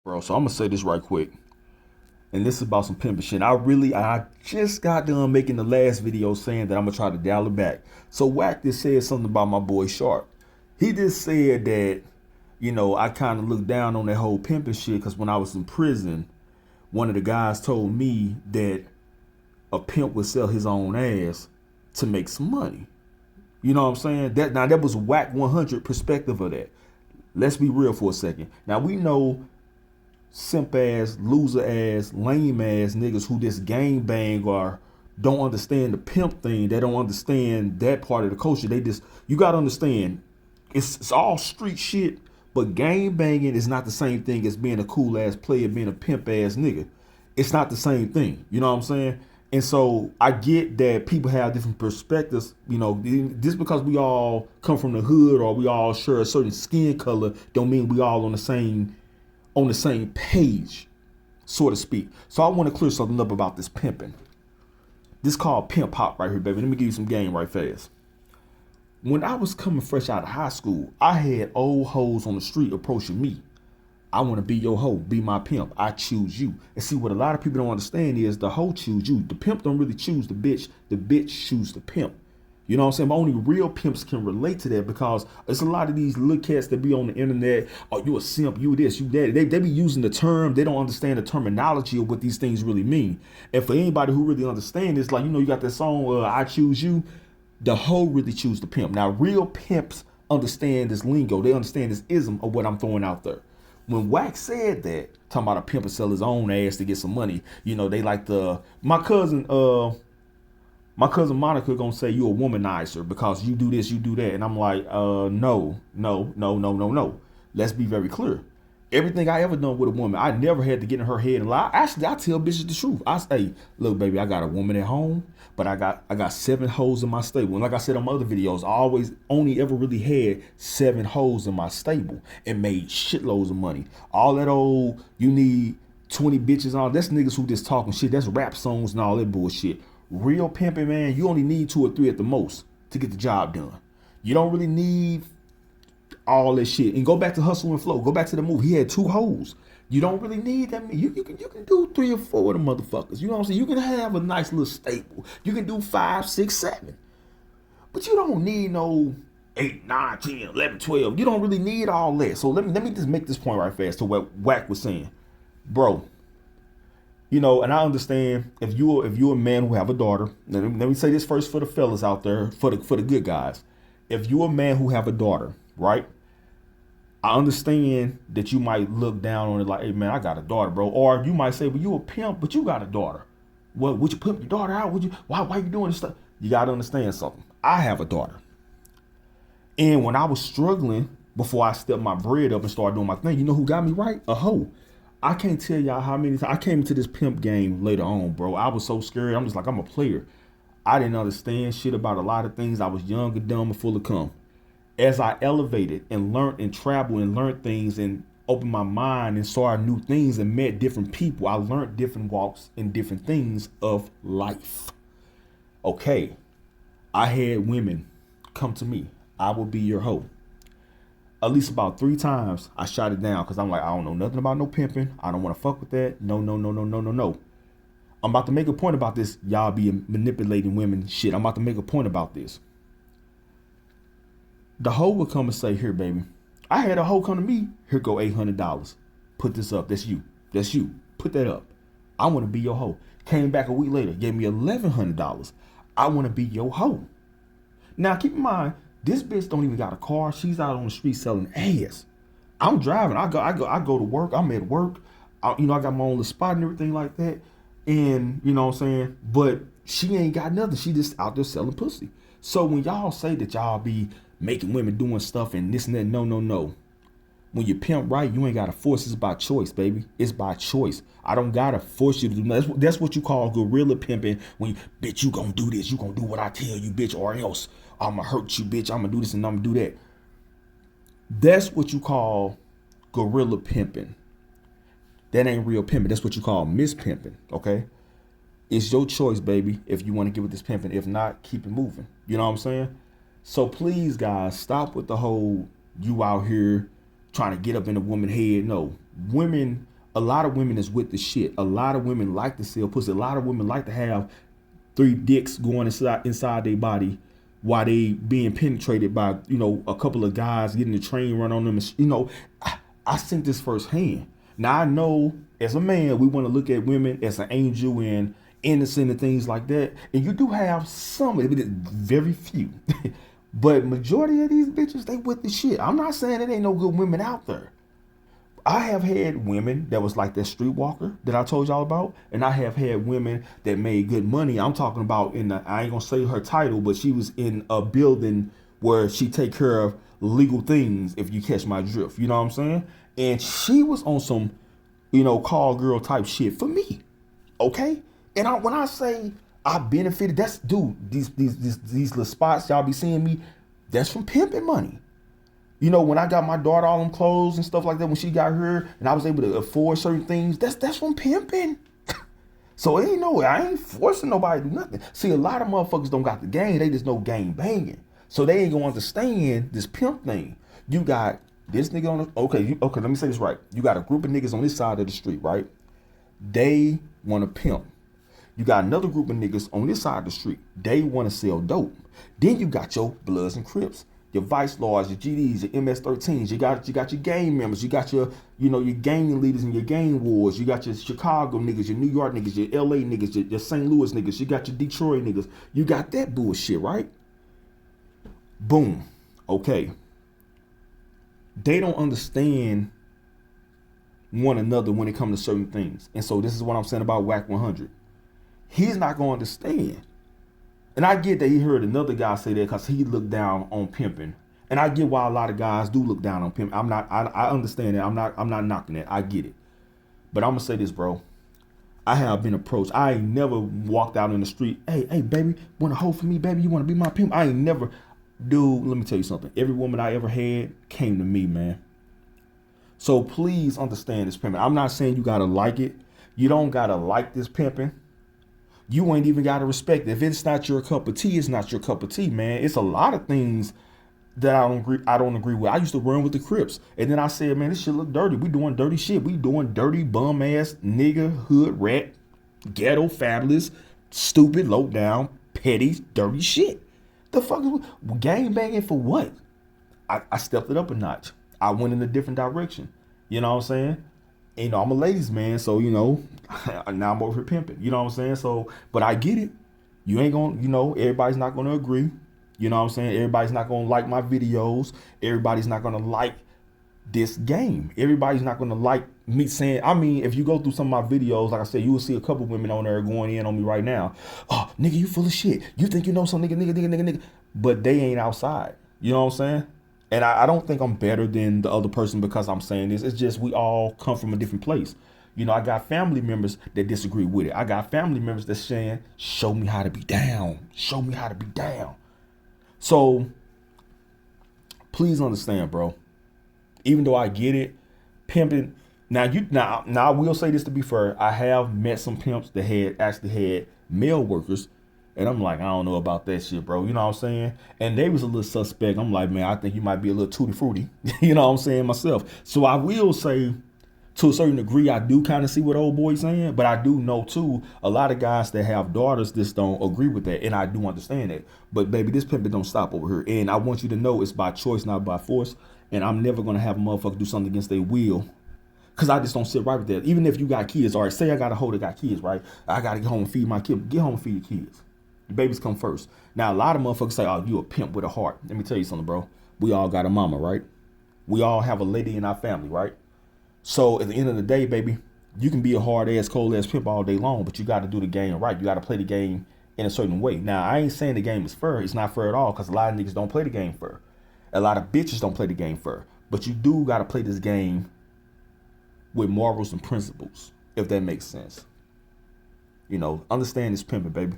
Bro, so I'm gonna say this right quick. And this is about some pimping shit. I just got done making the last video saying that I'm gonna try to dial it back. So Wack just said something about my boy Sharp. He just said that, I kind of looked down on that whole pimping shit because when I was in prison, one of the guys told me that a pimp would sell his own ass to make some money. You know what I'm saying? That was Wack 100 perspective of that. Let's be real for a second. Now we know simp ass, loser ass, lame ass niggas who just gang bang or don't understand the pimp thing. They don't understand that part of the culture. You gotta understand, it's all street shit, but gang banging is not the same thing as being a cool ass player, being a pimp ass nigga. It's not the same thing. You know what I'm saying? And so I get that people have different perspectives. Just because we all come from the hood or we all share a certain skin color, don't mean we all on the same page, so to speak. So I want to clear something up about this pimping. This called pimp hop right here, baby. Let me give you some game right fast. When I was coming fresh out of high school, I had old hoes on the street approaching me. I want to be your hoe, be my pimp. I choose you. And see, what a lot of people don't understand is the hoe choose you. The pimp don't really choose the bitch. The bitch choose the pimp. You know what I'm saying? But only real pimps can relate to that because it's a lot of these little cats that be on the internet. Oh, you a simp, you this, you that. They be using the term. They don't understand the terminology of what these things really mean. And for anybody who really understands, it's like, you got that song, I Choose You. The hoe really choose the pimp. Now, real pimps understand this lingo. They understand this ism of what I'm throwing out there. When Wax said that, talking about a pimp and sell his own ass to get some money, they like my cousin Monica gonna say you a womanizer because you do this, you do that. And I'm like, no. Let's be very clear. Everything I ever done with a woman, I never had to get in her head and lie. Actually, I tell bitches the truth. I say, look, baby, I got a woman at home, but I got 7 hoes in my stable. And like I said on my other videos, I always only ever really had 7 hoes in my stable and made shitloads of money. All that old, you need 20 bitches on, that's niggas who just talking shit. That's rap songs and all that bullshit. Real pimping, man, you only need 2 or 3 at the most to get the job done. You don't really need all that shit. And go back to Hustle and Flow. Go back to the movie. He had 2 hoes. You don't really need that many. You can do 3 or 4 of the motherfuckers. You know what I'm saying? You can have a nice little stable. You can do 5, 6, 7. But you don't need no 8, 9, 10, 11, 12. You don't really need all that. So let me just make this point right fast to what Wack was saying. Bro, and I understand if you're a man who have a daughter. Let me say this first for the fellas out there, for the good guys. If you're a man who have a daughter, right? I understand that you might look down on it like, hey man, I got a daughter, bro. Or you might say, well, you a pimp, but you got a daughter. What, would you pimp your daughter out? Why you doing this stuff? You gotta understand something. I have a daughter. And when I was struggling before I stepped my bread up and started doing my thing, you know who got me right? A hoe. I can't tell y'all how many times I came into this pimp game later on, bro. I was so scared. I'm just like, I'm a player. I didn't understand shit about a lot of things. I was young and dumb and full of cum. As I elevated and learned and traveled and learned things and opened my mind and saw new things and met different people, I learned different walks and different things of life. Okay, I had women come to me. I will be your hoe. At least about 3 times I shot it down because I'm like, I don't know nothing about no pimping. I don't want to fuck with that. No. I'm about to make a point about this. Y'all be manipulating women shit. I'm about to make a point about this. The hoe would come and say, here, baby. I had a hoe come to me. Here go $800. Put this up. That's you. Put that up. I want to be your hoe. Came back a week later. Gave me $1,100. I want to be your hoe. Now, keep in mind, this bitch don't even got a car. She's out on the street selling ass. I'm driving. I go to work. I'm at work. I got my own little spot and everything like that. And you know what I'm saying? But she ain't got nothing. She just out there selling pussy. So when y'all say that y'all be making women doing stuff and this and that, no. When you pimp right, you ain't gotta force. It's by choice, baby. It's by choice. I don't gotta force you to do nothing. That's what you call guerrilla pimping. When bitch, you gonna do this. You gonna do what I tell you, bitch, or else I'ma hurt you, bitch. I'ma do this and I'ma do that. That's what you call guerrilla pimping. That ain't real pimping. That's what you call mispimping, okay? It's your choice, baby, if you want to get with this pimping. If not, keep it moving. You know what I'm saying? So please, guys, stop with the whole you out here trying to get up in a woman's head. No, women A lot of women is with the shit. A lot of women like to sell pussy. A lot of women like to have 3 dicks going inside their body while they being penetrated by, a couple of guys getting the train run on them. I seen this firsthand. Now I know as a man, we want to look at women as an angel and innocent and things like that. And you do have some, but very few. But majority of these bitches, they with the shit. I'm not saying there ain't no good women out there. I have had women that was like that streetwalker that I told y'all about, and I have had women that made good money. I'm talking about I ain't gonna say her title, but she was in a building where she take care of legal things, if you catch my drift. You know what I'm saying? And she was on some, call girl type shit for me. Okay? And when I say I benefited, that's, dude, these little spots y'all be seeing me, that's from pimping money. When I got my daughter all them clothes and stuff like that, when she got her and I was able to afford certain things, that's from pimping. So it ain't I ain't forcing nobody to do nothing. See, a lot of motherfuckers don't got the game. They just know game banging. So they ain't gonna understand this pimp thing. You got this nigga on the, okay, let me say this right. You got a group of niggas on this side of the street, right? They want to pimp. You got another group of niggas on this side of the street. They want to sell dope. Then you got your Bloods and Crips, your Vice Lords, your GDs, your MS-13s. You got your gang members. You got your, your gang leaders and your gang wars. You got your Chicago niggas, your New York niggas, your LA niggas, your St. Louis niggas. You got your Detroit niggas. You got that bullshit, right? Boom. Okay. They don't understand one another when it comes to certain things. And so this is what I'm saying about Whack 100. He's not going to understand. And I get that he heard another guy say that because he looked down on pimping. And I get why a lot of guys do look down on pimping. I understand that. I'm not knocking it. I get it. But I'm going to say this, bro. I have been approached. I ain't never walked out in the street. Hey, baby, want to hold for me, baby? You want to be my pimp? I ain't never. Dude, let me tell you something. Every woman I ever had came to me, man. So please understand this pimping. I'm not saying you got to like it. You don't got to like this pimping. You ain't even got to respect it. If it's not your cup of tea, it's not your cup of tea, man. It's a lot of things that I don't agree with. I used to run with the Crips. And then I said, man, this shit look dirty. We doing dirty shit. We doing dirty, bum ass, nigga, hood, rat, ghetto, fabulous, stupid, low down, petty, dirty shit. The fuck is gang banging for what? I stepped it up a notch. I went in a different direction. You know what I'm saying? And, I'm a ladies man, so now I'm over here pimping. You know what I'm saying? So, but I get it. You ain't gonna, everybody's not gonna agree. You know what I'm saying? Everybody's not gonna like my videos. Everybody's not gonna like this game. Everybody's not gonna like me saying, if you go through some of my videos, like I said, you will see a couple women on there going in on me right now. Oh, nigga, you full of shit. You think you know some nigga. But they ain't outside. You know what I'm saying? And I don't think I'm better than the other person because I'm saying this. It's just we all come from a different place. I got family members that disagree with it. I got family members that's saying, show me how to be down. Show me how to be down. So please understand, bro. Even though I get it, pimping. Now I will say this to be fair. I have met some pimps that actually had male workers. And I'm like, I don't know about that shit, bro. You know what I'm saying? And they was a little suspect. I'm like, man, I think you might be a little tutti frutti. You know what I'm saying myself. So I will say, to a certain degree, I do kind of see what old boy's saying. But I do know, too, a lot of guys that have daughters just don't agree with that. And I do understand that. But, baby, this pimping don't stop over here. And I want you to know it's by choice, not by force. And I'm never going to have a motherfucker do something against their will. Because I just don't sit right with that. Even if you got kids. All right, say I got a hoe that got kids, right? I got to get home and feed my kid. Get home and feed your kids. The babies come first. Now, a lot of motherfuckers say, oh, you a pimp with a heart. Let me tell you something, bro. We all got a mama, right? We all have a lady in our family, right? So at the end of the day, baby, you can be a hard ass, cold ass pimp all day long, but you got to do the game right. You got to play the game in a certain way. Now, I ain't saying the game is fair. It's not fair at all because a lot of niggas don't play the game fair. A lot of bitches don't play the game fair. But you do got to play this game with morals and principles, if that makes sense. Understand this pimping, baby.